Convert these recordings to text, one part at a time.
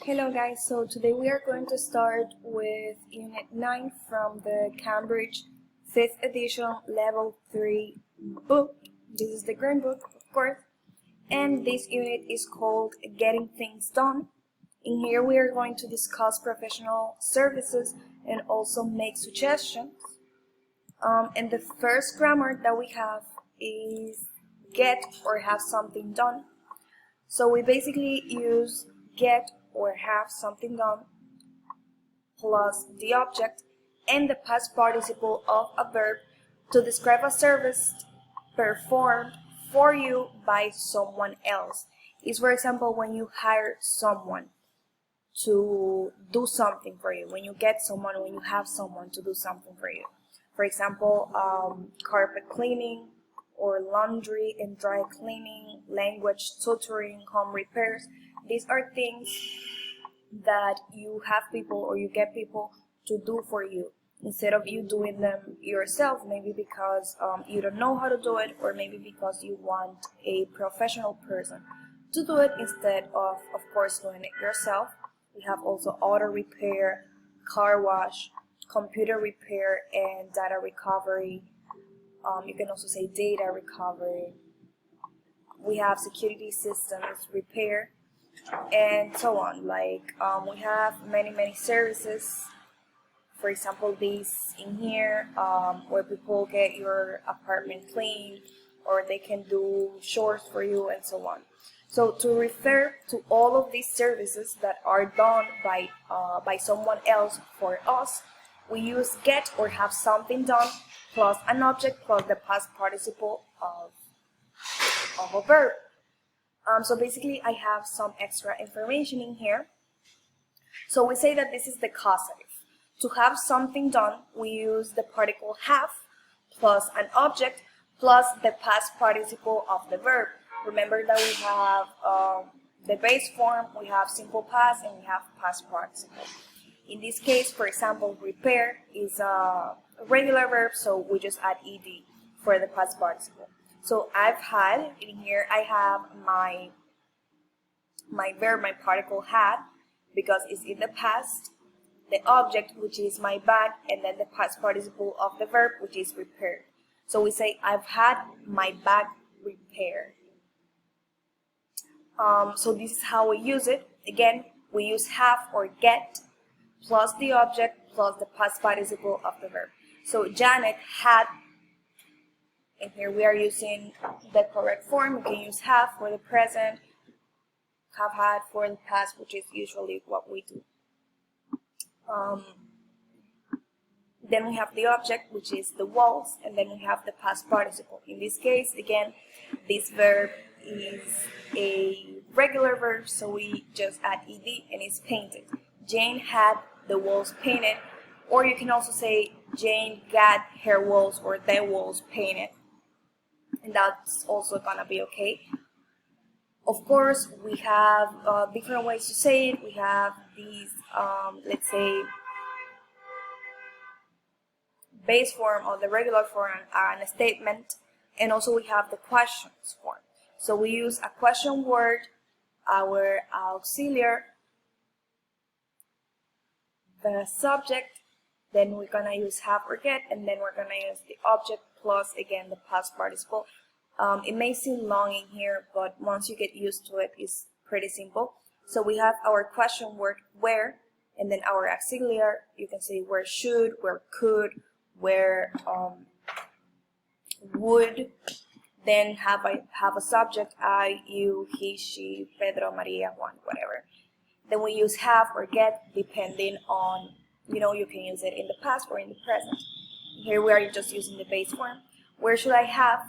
Hello guys, so today we are going to start with Unit 9 from the Cambridge 5th edition Level 3 book. This is the Green Book, of course, and this unit is called Getting Things Done. In here we are going to discuss professional services and also make suggestions. And the first grammar that we have is get or have something done. So we basically use get or have something done plus the object and the past participle of a verb to describe a service performed for you by someone else. Is, for example, when you hire someone to do something for you, when you get someone, when you have someone to do something for you. For example, carpet cleaning or laundry and dry cleaning, language tutoring, home repairs. These are things that you have people or you get people to do for you instead of you doing them yourself, maybe because you don't know how to do it, or maybe because you want a professional person to do it instead of course, doing it yourself. We have also auto repair, car wash, computer repair, and data recovery. You can also say data recovery. We have security systems repair, and so on. Like we have many services. For example, these in here where people get your apartment clean, or they can do chores for you, and so on. So to refer to all of these services that are done by someone else for us, we use get or have something done plus an object plus the past participle of a verb. So basically I have some extra information in here. So we say that this is the causative. To have something done, we use the particle have plus an object plus the past participle of the verb. Remember that we have the base form, we have simple past, and we have past participle. In this case, for example, repair is a regular verb, so we just add ed for the past participle. So I've had, in here I have my verb, my particle had, because it's in the past, the object, which is my bag, and then the past participle of the verb, which is repaired. So we say, I've had my bag repaired. So this is how we use it. Again, we use have or get plus the object plus the past participle of the verb. So Janet had, and here we are using the correct form. We can use have for the present, have had for the past, which is usually what we do. Then we have the object, which is the walls, and then we have the past participle. In this case, again, this verb is a regular verb, so we just add ed, and it's painted. Jane had the walls painted, or you can also say Jane got her walls or their walls painted, and that's also gonna be okay. Of course, we have different ways to say it. We have these, let's say, base form or the regular form and a statement, and also we have the questions form. So we use a question word, our auxiliary, the subject, then we're gonna use have or get, and then we're gonna use the object plus again the past participle. It may seem long in here, but once you get used to it, it's pretty simple. So we have our question word where, and then our auxiliary. You can say where should, where could, where would. Then have a subject, I, you, he, she, Pedro, Maria, Juan, whatever. Then we use have or get depending on, you can use it in the past or in the present. Here we are just using the base form. Where should I have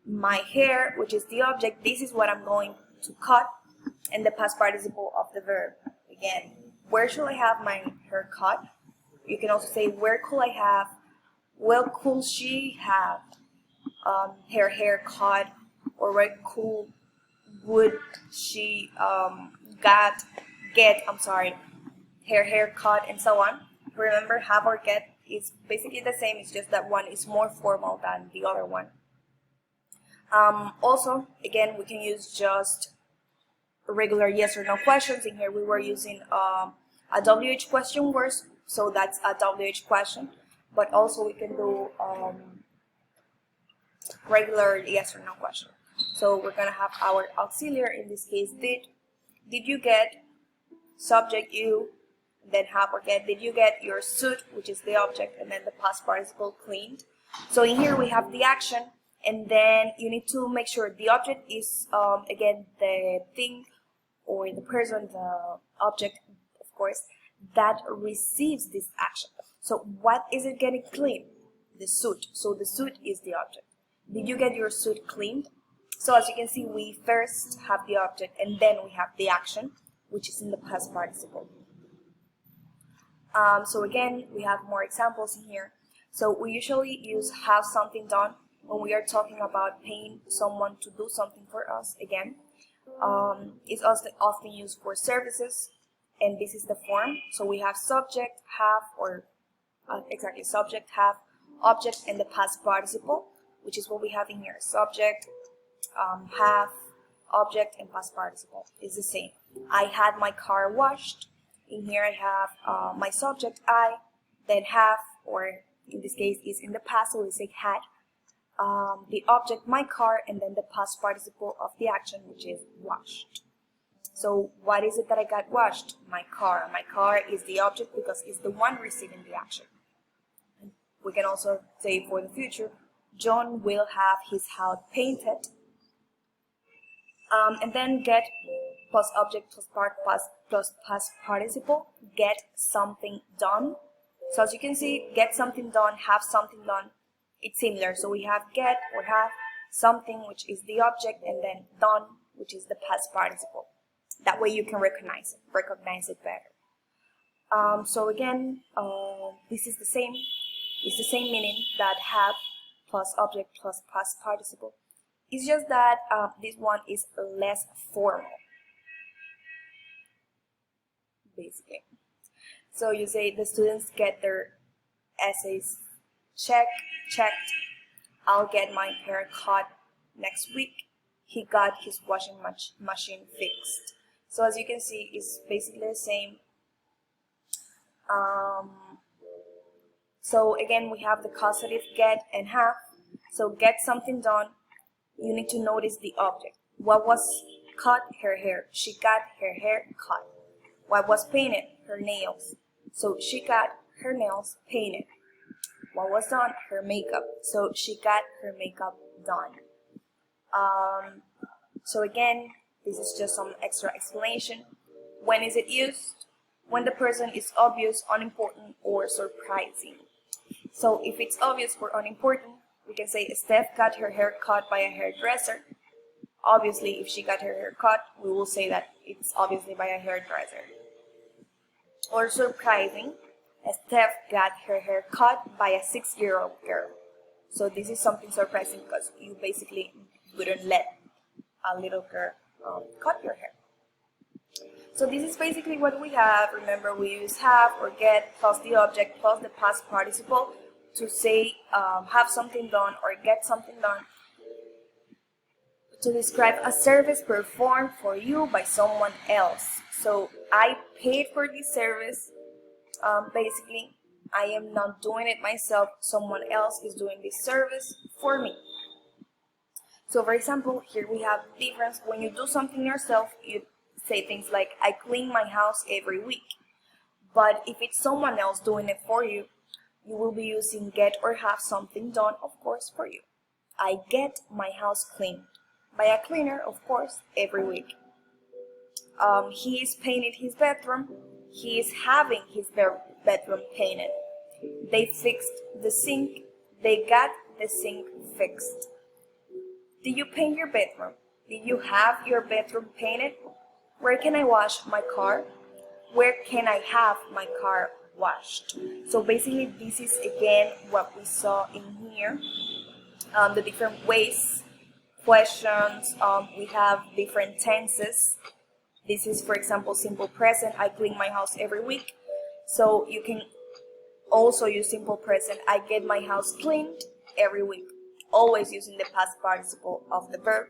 my hair, which is the object? This is what I'm going to cut, and the past participle of the verb. Again, where should I have my hair cut? You can also say where could I have, well, could she have her hair cut, or where would she get her hair cut, and so on. Remember, have or get is basically the same, it's just that one is more formal than the other one. Also, again, we can use just regular yes or no questions. In here we were using a WH question words, so that's a WH question, but also we can do regular yes or no question. So we're gonna have our auxiliary, in this case did you get, subject you, then have or get, did you get your suit, which is the object, and then the past participle cleaned. So in here we have the action, and then you need to make sure the object is again the thing or the person, the object of course, that receives this action. So what is it getting cleaned? The suit. So the suit is the object. Did you get your suit cleaned? So as you can see, we first have the object and then we have the action, which is in the past participle. So again, we have more examples in here. So we usually use have something done when we are talking about paying someone to do something for us. Again, it's also often used for services, and this is the form. So we have subject, have, or exactly subject, have, object, and the past participle, which is what we have in here. Subject, have, object, and past participle is the same. I had my car washed. In here I have my subject I, then have, or in this case is in the past, so we say had, the object my car, and then the past participle of the action, which is washed. So what is it that I got washed? My car. My car is the object because it's the one receiving the action. We can also say for the future, John will have his house painted. And then get plus object plus past participle, get something done. So as you can see, get something done, have something done, it's similar. So we have get or have something, which is the object, and then done, which is the past participle. That way you can recognize it better. So again, this is the same. It's the same meaning that have plus object plus past participle. It's just that this one is less formal, basically. So you say the students get their essays checked. I'll get my hair cut next week. He got his washing machine fixed. So as you can see, it's basically the same. So again, we have the causative get and have. So get something done, you need to notice the object. What was cut? Her hair. She got her hair cut. What was painted? Her nails. So she got her nails painted. What was done? Her makeup. So she got her makeup done. So again, this is just some extra explanation. When is it used? When the person is obvious, unimportant, or surprising. So if it's obvious or unimportant, we can say Steph got her hair cut by a hairdresser. Obviously, if she got her hair cut, we will say that it's obviously by a hairdresser. Or surprising, Steph got her hair cut by a 6-year-old girl. So this is something surprising because you basically wouldn't let a little girl cut your hair. So this is basically what we have. Remember, we use have or get plus the object plus the past participle to say have something done or get something done, to describe a service performed for you by someone else. So I paid for this service. Basically, I am not doing it myself. Someone else is doing this service for me. So for example, here we have the difference. When you do something yourself, you say things like, I clean my house every week. But if it's someone else doing it for you, you will be using get or have something done, of course, for you. I get my house cleaned by a cleaner, of course, every week. He is painted his bedroom. He is having his bedroom painted. They fixed the sink. They got the sink fixed. Did you paint your bedroom? Did you have your bedroom painted? Where can I wash my car? Where can I have my car washed? So basically, this is again what we saw in here. The different ways, questions, we have different tenses. This is, for example, simple present. I clean my house every week. So you can also use simple present. I get my house cleaned every week. Always using the past participle of the verb.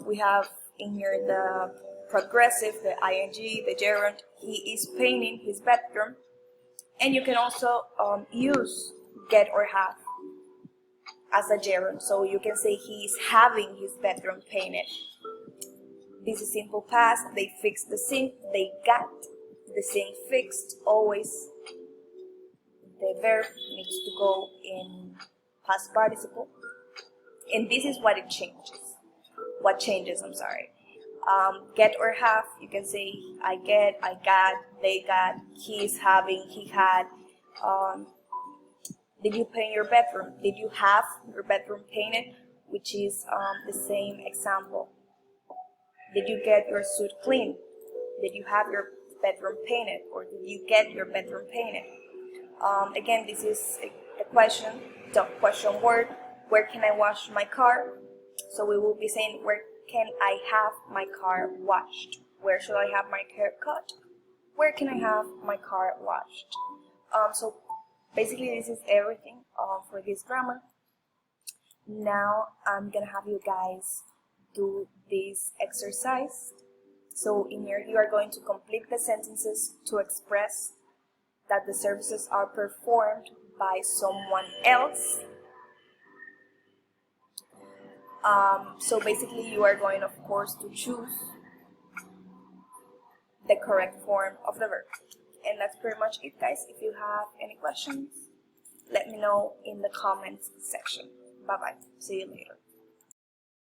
We have in here the progressive, the ing, the gerund, he is painting his bedroom. And you can also use get or have as a gerund. So you can say he is having his bedroom painted. This is simple past. They fixed the sink. They got the sink fixed. Always the verb needs to go in past participle. And this is what it changes. What changes, I'm sorry. Get or have, you can say I get, I got, they got, he is having, he had. Did you paint your bedroom? Did you have your bedroom painted? Which is the same example. Did you get your suit clean? Did you have your bedroom painted? Or did you get your bedroom painted? Again, this is a question, the question word. Where can I wash my car? So we will be saying, where can I have my car washed? Where should I have my hair cut? Where can I have my car washed? So basically this is everything for this grammar. Now I'm gonna have you guys do this exercise. So in here you are going to complete the sentences to express that the services are performed by someone else. So basically you are going, of course, to choose the correct form of the verb. And that's pretty much it, guys. If you have any questions, let me know in the comments section. Bye bye. See you later.